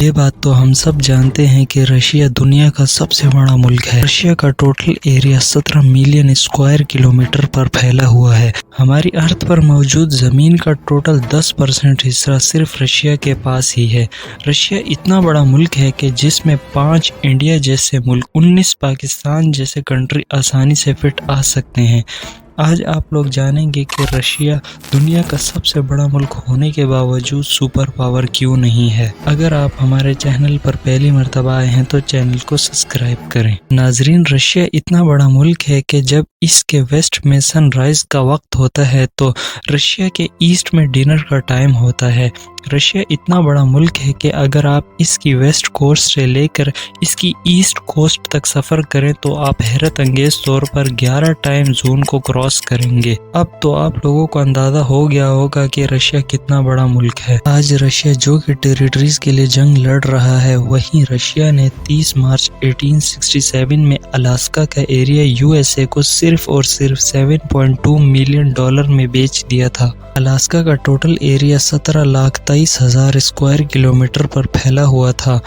یہ بات تو ہم سب جانتے ہیں کہ رشیا دنیا کا سب سے بڑا ملک ہے۔ رشیا کا total area 17 million square kilometre پر پھیلا ہوا ہے۔ ہماری ارتھ پر موجود زمین کا ٹوٹل 10% حصہ صرف رشیا کے پاس ہی ہے۔ رشیا اتنا بڑا ملک ہے کہ جس میں 5 انڈیا جیسے ملک، 19 پاکستان جیسے کنٹری آسانی سے فٹ آ سکتے ہیں۔ آج آپ لوگ جانیں گے کہ رشیا دنیا کا سب سے بڑا ملک ہونے کے باوجود سپر پاور کیوں نہیں ہے۔ اگر آپ ہمارے چینل پر پہلی مرتبہ آئے ہیں تو چینل کو سبسکرائب کریں۔ ناظرین، رشیا اتنا بڑا ملک ہے کہ جب اس کے ویسٹ میں سن رائز کا وقت ہوتا ہے تو رشیا کے ایسٹ میں ڈنر کا ٹائم ہوتا ہے۔ رشیا اتنا بڑا ملک ہے کہ اگر آپ اس کی ویسٹ کوسٹ سے لے کر اس کی ایسٹ کوسٹ تک سفر کریں تو آپ حیرت انگیز طور پر 11 ٹائم زون کو کراس کریں گے۔ اب تو آپ لوگوں کو اندازہ ہو گیا ہوگا کہ رشیا کتنا بڑا ملک ہے۔ آج رشیا جو کہ ٹیریٹریز کے لیے جنگ لڑ رہا ہے، وہیں رشیا نے 30 مارچ 1867 میں الاسکا کا ایریا USA کو صرف اور صرف $7.2 ملین میں بیچ دیا تھا۔ الاسکا کا ٹوٹل ایریا 17,23,000 اسکوائر کلومیٹر پر پھیلا ہوا تھا۔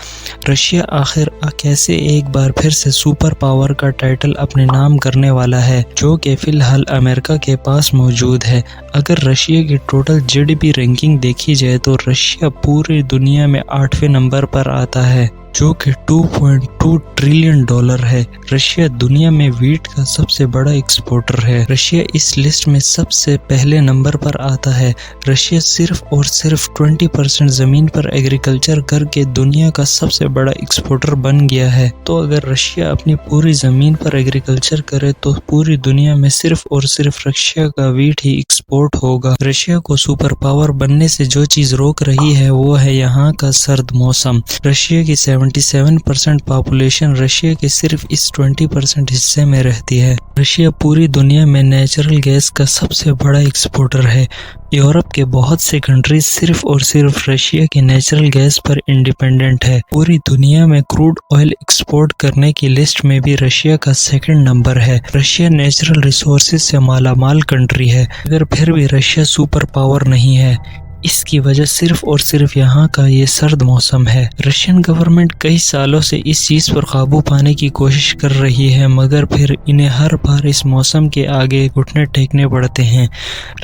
رشیا آخر کیسے ایک بار پھر سے سپر پاور کا ٹائٹل اپنے نام کرنے والا ہے، جو کہ فی الحال امریکہ کے پاس موجود ہے۔ اگر رشیا کی ٹوٹل GDP رینکنگ دیکھی جائے تو رشیا پوری دنیا میں 8ویں نمبر پر آتا ہے، جو کہ $2.2 ٹریلین ہے۔ رشیا دنیا میں ویٹ کا سب سے بڑا ایکسپورٹر ہے۔ رشیا اس لسٹ میں سب سے پہلے نمبر پر آتا ہے۔ رشیا صرف اور صرف 20% زمین پر ایگریکلچر کر کے دنیا کا سب سے بڑا ایکسپورٹر بن گیا ہے۔ تو اگر رشیا اپنی پوری زمین پر ایگریکلچر کرے تو پوری دنیا میں صرف اور صرف رشیا کا ویٹ ہی ایکسپورٹ ہوگا۔ رشیا کو سپر پاور بننے سے جو چیز روک رہی ہے وہ ہے یہاں کا سرد موسم۔ رشیا کی 77% پاپولیشن رشیا کے صرف اس 20% حصے میں رہتی ہے۔ رشیا پوری دنیا میں نیچرل گیس کا سب سے بڑا ایکسپورٹر ہے۔ یورپ کے بہت سے کنٹریز صرف اور صرف رشیا کی نیچرل گیس پر انڈیپینڈنٹ ہے۔ پوری دنیا میں کروڈ آئل ایکسپورٹ کرنے کی لسٹ میں بھی رشیا کا 2nd نمبر ہے۔ رشیا نیچرل ریسورسز سے مالا مال کنٹری ہے، مگر پھر بھی رشیا سپر پاور نہیں ہے۔ اس کی وجہ صرف اور صرف یہاں کا یہ سرد موسم ہے۔ رشین گورنمنٹ کئی سالوں سے اس چیز پر قابو پانے کی کوشش کر رہی ہے، مگر پھر انہیں ہر بار اس موسم کے آگے گھٹنے ٹیکنے پڑتے ہیں۔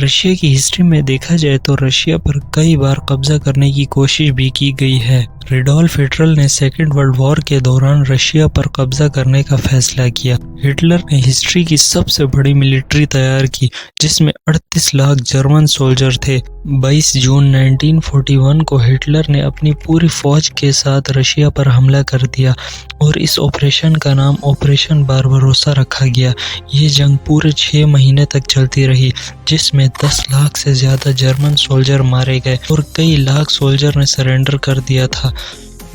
رشیا کی ہسٹری میں دیکھا جائے تو رشیا پر کئی بار قبضہ کرنے کی کوشش بھی کی گئی ہے۔ ریڈولف ہٹلر نے 2nd ورلڈ وار کے دوران رشیا پر قبضہ کرنے کا فیصلہ کیا۔ ہٹلر نے ہسٹری کی سب سے بڑی ملٹری تیار کی، جس میں 38 لاکھ جرمن سولجر تھے۔ 22 جون 1941 کو ہٹلر نے اپنی پوری فوج کے ساتھ رشیا پر حملہ کر دیا اور اس آپریشن کا نام آپریشن بارباروسا رکھا گیا۔ یہ جنگ پورے 6 مہینے تک چلتی رہی، جس میں 10 لاکھ سے زیادہ جرمن سولجر مارے گئے اور کئی لاکھ سولجر نے سرنڈر کر دیا تھا۔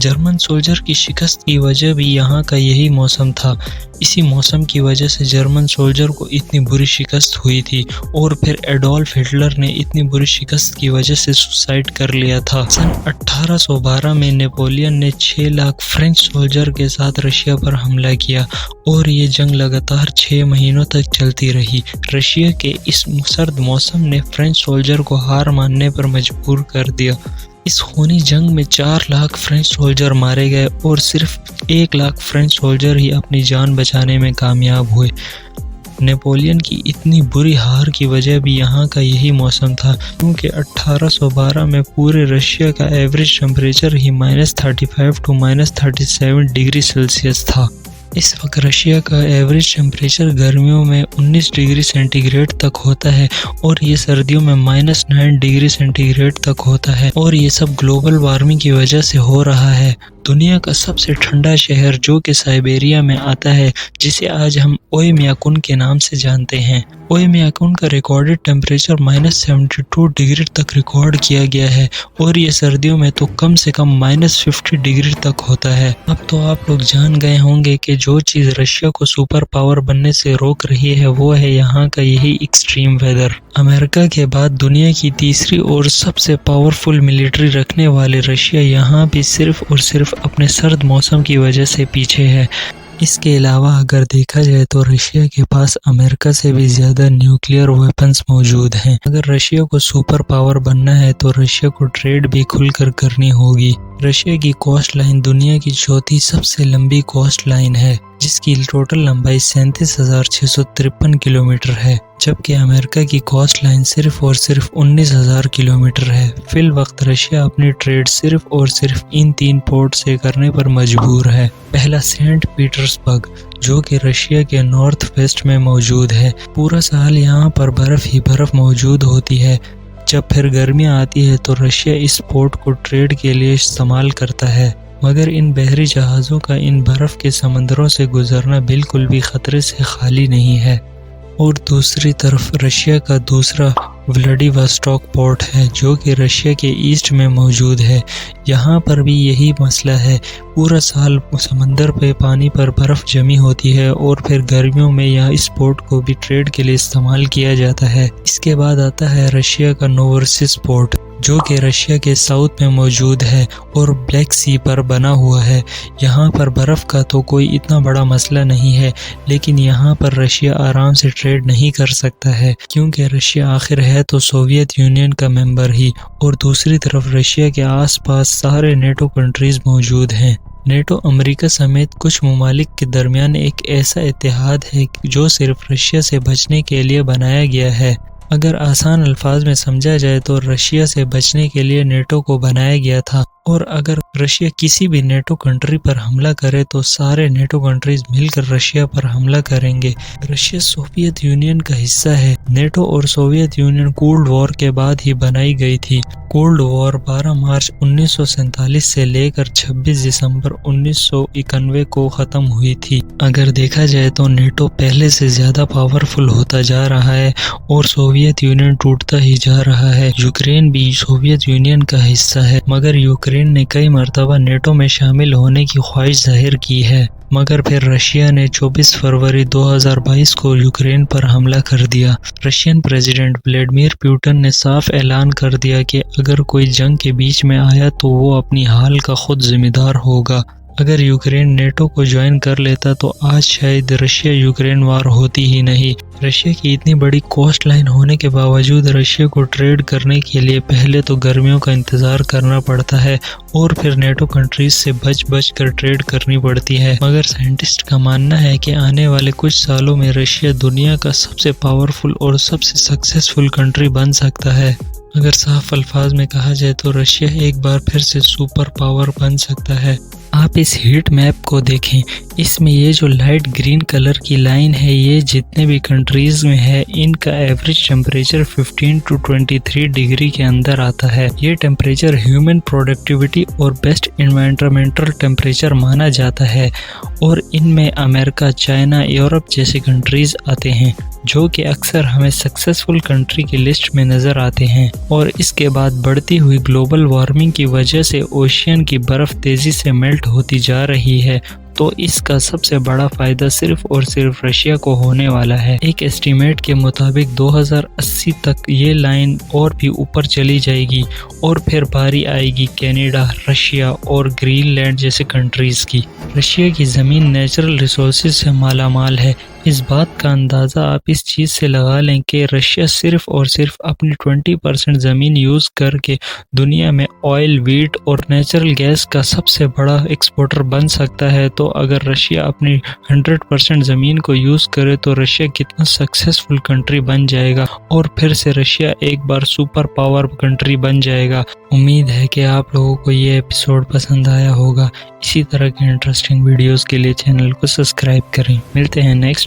جرمن سولجر کی شکست کی وجہ بھی یہاں کا یہی موسم تھا۔ اسی موسم کی وجہ سے جرمن سولجر کو اتنی بری شکست ہوئی تھی اور پھر ایڈولف ہٹلر نے اتنی بری شکست کی وجہ سے سوسائڈ کر لیا تھا۔ سن 1812 میں نیپولین نے 6 لاکھ فرینچ سولجر کے ساتھ رشیا پر حملہ کیا اور یہ جنگ لگاتار 6 مہینوں تک چلتی رہی۔ رشیا کے اس سرد موسم نے فرینچ سولجر کو ہار ماننے پر مجبور کر دیا۔ اس خونی جنگ میں 4 لاکھ فرینچ سولجر مارے گئے اور صرف 1 لاکھ فرینچ سولجر ہی اپنی جان بچانے میں کامیاب ہوئے۔ نیپولین کی اتنی بری ہار کی وجہ بھی یہاں کا یہی موسم تھا، کیونکہ 1812 میں پورے رشیا کا average temperature he -35 to -37 degree Celsius تھا۔ اس وقت رشیا کا ایوریج ٹمپریچر گرمیوں میں 19 ڈگری سینٹی گریڈ تک ہوتا ہے اور یہ سردیوں میں -9 ڈگری سینٹی گریڈ تک ہوتا ہے، اور یہ سب گلوبل وارمنگ کی وجہ سے ہو رہا ہے۔ دنیا کا سب سے ٹھنڈا شہر جو کہ سائبیریا میں آتا ہے، جسے آج ہم اویمیاکون کے نام سے جانتے ہیں۔ اویمیاکون کا ریکارڈڈ ٹیمپریچر -72 ڈگری تک ریکارڈ کیا گیا ہے اور یہ سردیوں میں تو کم سے کم -50 ڈگری تک ہوتا ہے۔ اب تو آپ لوگ جان گئے ہوں گے کہ جو چیز رشیا کو سپر پاور بننے سے روک رہی ہے وہ ہے یہاں کا یہی ایکسٹریم ویدر۔ امریکہ کے بعد دنیا کی تیسری اور سب سے پاورفل ملٹری رکھنے والے رشیا یہاں بھی صرف اور صرف اپنے سرد موسم کی وجہ سے پیچھے ہے۔ اس کے علاوہ اگر دیکھا جائے تو رشیا کے پاس امریکہ سے بھی زیادہ نیوکلیئر ویپنز موجود ہیں۔ اگر رشیا کو سپر پاور بننا ہے تو رشیا کو ٹریڈ بھی کھل کر کرنی ہوگی۔ رشیا کی کوسٹ لائن دنیا کی چوتھی سب سے لمبی کوسٹ لائن ہے، جس کی ٹوٹل لمبائی 37,653 کلومیٹر ہے، جبکہ امریکہ کی کوسٹ لائن صرف اور صرف 19,000 کلومیٹر ہے۔ فی الوقت رشیا اپنی ٹریڈ صرف اور صرف ان 3 پورٹ سے کرنے پر مجبور ہے۔ پہلا سینٹ پیٹرسبرگ، جو کہ رشیا کے نارتھ ویسٹ میں موجود ہے۔ پورا سال یہاں پر برف ہی برف موجود ہوتی ہے۔ جب پھر گرمیاں آتی ہے تو رشیا اس پورٹ کو ٹریڈ کے لیے استعمال کرتا ہے، مگر ان بحری جہازوں کا ان برف کے سمندروں سے گزرنا بالکل بھی خطرے سے خالی نہیں ہے۔ اور دوسری طرف رشیا کا دوسرا ولاڈیواسٹاک پورٹ ہے، جو کہ رشیا کے ایسٹ میں موجود ہے۔ یہاں پر بھی یہی مسئلہ ہے، پورا سال سمندر پہ پانی پر برف جمی ہوتی ہے، اور پھر گرمیوں میں یہاں اس پورٹ کو بھی ٹریڈ کے لیے استعمال کیا جاتا ہے۔ اس کے بعد آتا ہے رشیا کا نوورسک پورٹ، جو کہ رشیا کے ساؤتھ میں موجود ہے اور بلیک سی پر بنا ہوا ہے۔ یہاں پر برف کا تو کوئی اتنا بڑا مسئلہ نہیں ہے، لیکن یہاں پر رشیا آرام سے ٹریڈ نہیں کر سکتا ہے، کیونکہ رشیا آخر ہے تو سوویت یونین کا ممبر ہی، اور دوسری طرف رشیا کے آس پاس سارے نیٹو کنٹریز موجود ہیں۔ نیٹو امریکہ سمیت کچھ ممالک کے درمیان ایک ایسا اتحاد ہے جو صرف رشیا سے بچنے کے لیے بنایا گیا ہے۔ اگر آسان الفاظ میں سمجھا جائے تو رشیا سے بچنے کے لیے نیٹو کو بنایا گیا تھا، اور اگر رشیا کسی بھی نیٹو کنٹری پر حملہ کرے تو سارے نیٹو کنٹریز مل کر رشیا پر حملہ کریں گے۔ رشیا سوویت یونین کا حصہ ہے۔ نیٹو اور سوویت یونین کولڈ وار کے بعد ہی بنائی گئی تھی۔ کولڈ وار 12 مارچ 1947 سے لے کر 26 دسمبر 1991 کو ختم ہوئی تھی۔ اگر دیکھا جائے تو نیٹو پہلے سے زیادہ پاورفل ہوتا جا رہا ہے اور سوویت یونین ٹوٹتا ہی جا رہا ہے۔ یوکرین بھی سوویت یونین کا حصہ ہے، مگر یوکرین نے کئی مرتبہ نیٹو میں شامل ہونے کی خواہش ظاہر کی ہے، مگر پھر رشیا نے 24 فروری 2022 کو یوکرین پر حملہ کر دیا۔ رشین پریزیڈنٹ ولیڈیمیر پوٹن نے صاف اعلان کر دیا کہ اگر کوئی جنگ کے بیچ میں آیا تو وہ اپنی حال کا خود ذمہ دار ہوگا۔ اگر یوکرین نیٹو کو جوائن کر لیتا تو آج شاید رشیا یوکرین وار ہوتی ہی نہیں۔ رشیا کی اتنی بڑی کوسٹ لائن ہونے کے باوجود رشیا کو ٹریڈ کرنے کے لیے پہلے تو گرمیوں کا انتظار کرنا پڑتا ہے، اور پھر نیٹو کنٹریز سے بچ کر ٹریڈ کرنی پڑتی ہے۔ مگر سائنٹسٹ کا ماننا ہے کہ آنے والے کچھ سالوں میں رشیا دنیا کا سب سے پاورفل اور سب سے سکسیسفل کنٹری بن سکتا ہے۔ اگر صاف الفاظ میں کہا جائے تو رشیا ایک بار پھر سے سپر پاور بن سکتا ہے۔ آپ اس ہیٹ میپ کو دیکھیں، اس میں یہ جو لائٹ گرین کلر کی لائن ہے، یہ جتنے بھی کنٹریز میں ہے ان کا ایوریج ٹیمپریچر 15 to 23 ڈگری کے اندر آتا ہے۔ یہ ٹیمپریچر ہیومن پروڈکٹیوٹی اور بیسٹ انوائرمنٹل ٹیمپریچر مانا جاتا ہے، اور ان میں امریکہ، چائنا، یورپ جیسے کنٹریز آتے ہیں، جو کہ اکثر ہمیں سکسیسفل کنٹری کی لسٹ میں نظر آتے ہیں۔ اور اس کے بعد بڑھتی ہوئی گلوبل وارمنگ کی وجہ سے اوشین کی برف تیزی سے میلٹ ہوتی جا رہی ہے، تو اس کا سب سے بڑا فائدہ صرف اور صرف رشیا کو ہونے والا ہے۔ ایک ایسٹیمیٹ کے مطابق 2080 تک یہ لائن اور بھی اوپر چلی جائے گی، اور پھر باری آئے گی کینیڈا، رشیا اور گرین لینڈ جیسے کنٹریز کی۔ رشیا کی زمین نیچرل ریسورسز سے مالا مال ہے۔ اس بات کا اندازہ آپ اس چیز سے لگا لیں کہ رشیا صرف اور صرف اپنی 20% زمین یوز کر کے دنیا میں آئل، ویٹ اور نیچرل گیس کا سب سے بڑا ایکسپورٹر بن سکتا ہے۔ تو اگر رشیا اپنی 100% زمین کو یوز کرے تو رشیا کتنا سکسیسفل کنٹری بن جائے گا، اور پھر سے رشیا ایک بار سپر پاور کنٹری بن جائے گا۔ امید ہے کہ آپ لوگوں کو یہ ایپیسوڈ پسند آیا ہوگا۔ اسی طرح کے انٹرسٹنگ ویڈیوز کے لیے چینل کو سبسکرائب کریں۔ ملتے ہیں نیکسٹ